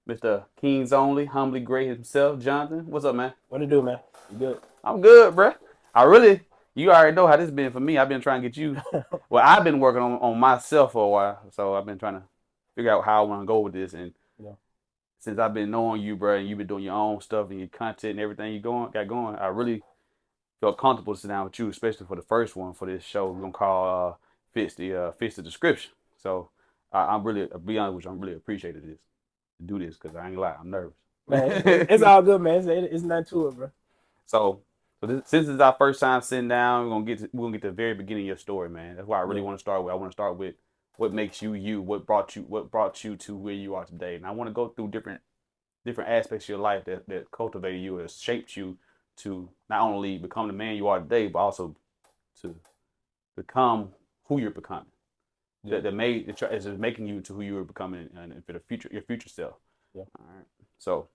Mr. Kings Only, humbly great himself, Jonathan. What's up, man? What to do, man? You good? I'm good, bruh. I really, you already know how this been for me. I've been trying to get you. Well, I've been working on myself for a while, so I've been trying to figure out how I want to go with this. And Yeah. since I've been knowing you, bruh, and you've been doing your own stuff and your content and everything got going, I really felt comfortable to sit down with you, especially for the first one for this show. We're gonna call fits the description. So I'm really, to be honest with you, I'm really appreciated this to do this because I ain't gonna lie, I'm Man, it's nervous. all good, man. It's nothing to it, bro. So, since it's our first time sitting down, we're gonna get to the very beginning of your story, man. That's why I really Yeah. want to start with. I want to start with what makes you you, what brought you to where you are today, and I want to go through different aspects of your life that cultivated you, or shaped you to not only become the man you are today, but also to become who you're becoming. Yeah. That is making you to who you were becoming, and for the future, your future self. Yeah. All right. So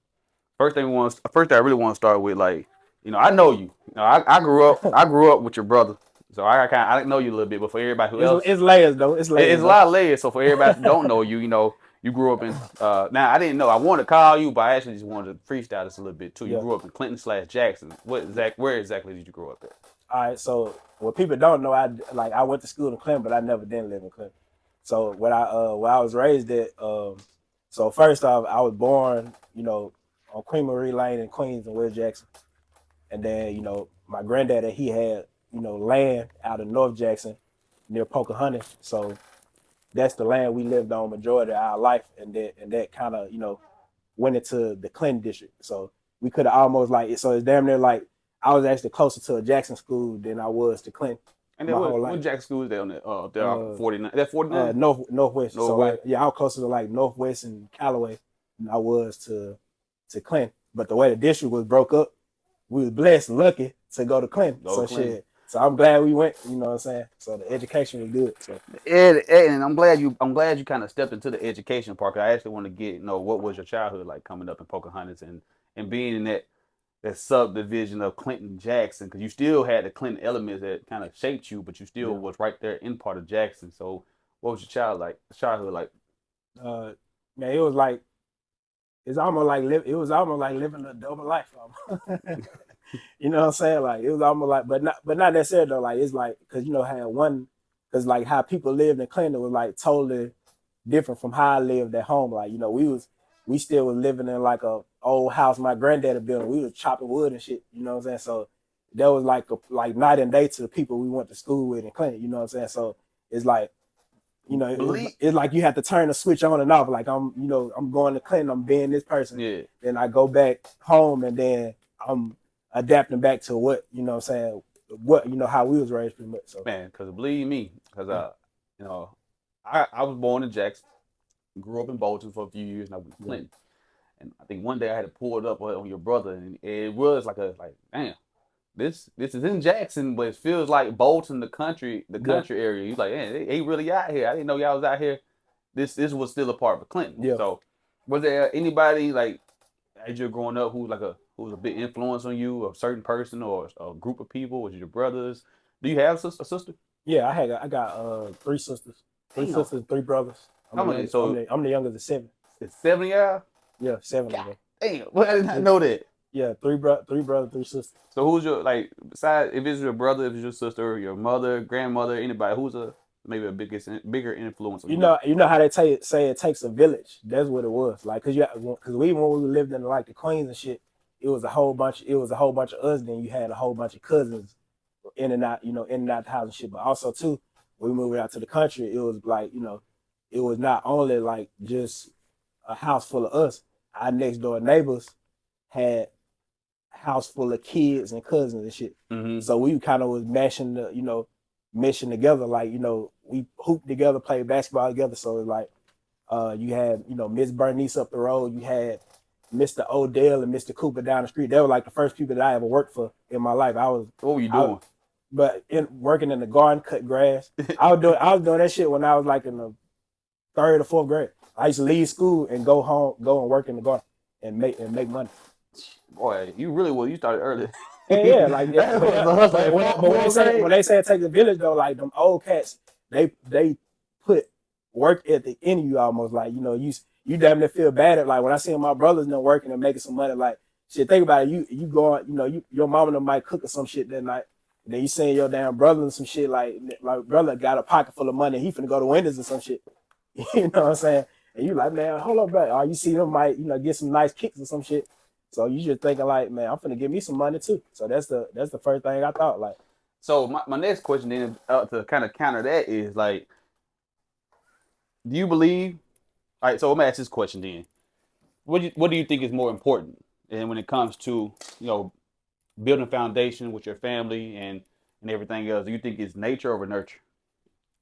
first thing I really want to start with, like, I know you. I grew up with your brother, so I know you a little bit. But for everybody who else, It's layers though. It's it's layers a though. lot of layers. So for everybody who don't know you, you grew up in. Now I didn't know. I wanted to call you, but I actually just wanted to freestyle this a little bit too. You Yeah. grew up in Clinton/Jackson. Where exactly did you grow up at? All right. So what people don't know, I went to school in Clinton, but I never did live in Clinton. So where I was raised at, so first off, I was born, on Queen Marie Lane in Queens and Will Jackson, and then my granddaddy he had land out of North Jackson near Pocahontas, so that's the land we lived on majority of our life, and that kind of went into the Clinton district. So we could have almost so it's damn near like I was actually closer to a Jackson school than I was to Clinton And then my whole what life. Jackson school is there on that? There are Uh, 49. That 49. Northwest. So Northwest. like yeah, I was closer to like Northwest and Callaway than I was to Clinton. But the way the district was broke up, we was blessed and lucky to go to Clinton. Go So Clinton. shit. So I'm glad we went. You know what I'm saying? So the education was good. So And I'm glad you kind of stepped into the education part. 'Cause I actually want to get what was your childhood like coming up in Pocahontas and being in that subdivision of Clinton Jackson, because you still had the Clinton elements that kind of shaped you, but you still yeah. was right there in part of Jackson. So what was your childhood like? Uh, man, it was like it was almost like living a double life. You know what I'm saying? Like it was almost like, but not necessarily though. Like it's like because how one because like how people lived in Clinton was like totally different from how I lived at home. Like we still was living in like a old house my granddaddy built. We was chopping wood and shit. You know what I'm saying? So that was like night and day to the people we went to school with in Clinton. You know what I'm saying? So it's like Believe it's like you have to turn the switch on and off. Like I'm going to Clinton, I'm being this person. Yeah, Then I go back home and then I'm adapting back to what, what I'm saying, how we was raised pretty much. So man, because believe me, because yeah, you know, I was born in Jackson, grew up in Bolton for a few years, and I went to yeah, Clinton. And I think one day I had to pull it up on your brother, and it was like damn, this is in Jackson, but it feels like Bolton, the yeah, country area. He's like, man, they really out here. I didn't know y'all was out here. This was still a part of Clinton. yeah. So was there anybody like as you're growing up who was a big influence on you, a certain person or a group of people? Was it your brothers? Do you have a sister? Yeah, I got three Damn. sisters, three brothers. How many? So I'm the youngest of seven. it's 70 y'all? Yeah, seven of God them. damn. Well, I did not know that. Yeah, three brothers, three sisters. So who's your like besides if it's your brother, if it's your sister, your mother, grandmother, anybody, who's maybe a bigger influence on you? You know how they say it takes a village. That's what it was. Like, cause we when we lived in like the Queens and shit, it was a whole bunch. It was a whole bunch of us. Then you had a whole bunch of cousins in and out, in and out the house and shit. But also too, when we moved out to the country, it was like it was not only like just a house full of us. Our next door neighbors had a house full of kids and cousins and shit. Mm-hmm. So we kind of was meshing together. Like we hooped together, played basketball together. So it's like you had Miss Bernice up the road. You had Mr. Odell and Mr. Cooper down the street. They were like the first people that I ever worked for in my life. What were you I, doing? but working in the garden, cut grass. I was doing that shit when I was like in the third or fourth grade. I used to leave school and go home, go and work in the garden and make money. Boy, you really well. You started early. Yeah, like That was a hustle. but when they say it takes a village though, like them old cats, they put work ethic in you almost. Like you damn near feel bad at like when I see my brothers and them working and making some money. Like shit, think about it. You going, you know, your mama and them might cook or some shit that night. And then you seeing your damn brother and some shit like brother got a pocket full of money. He finna go to Wendy's or some shit. You know what I'm saying? And you like, man, hold up, bro. Or you see them might, you know, get some nice kicks or some shit. So you just thinking like, man, I'm finna give me some money too. So that's the first thing I thought. Like, So my next question then to kind of counter that is like, do you believe? All right, so I'm gonna ask this question then. What do you think is more important? And when it comes to building a foundation with your family and everything else, do you think it's nature over nurture?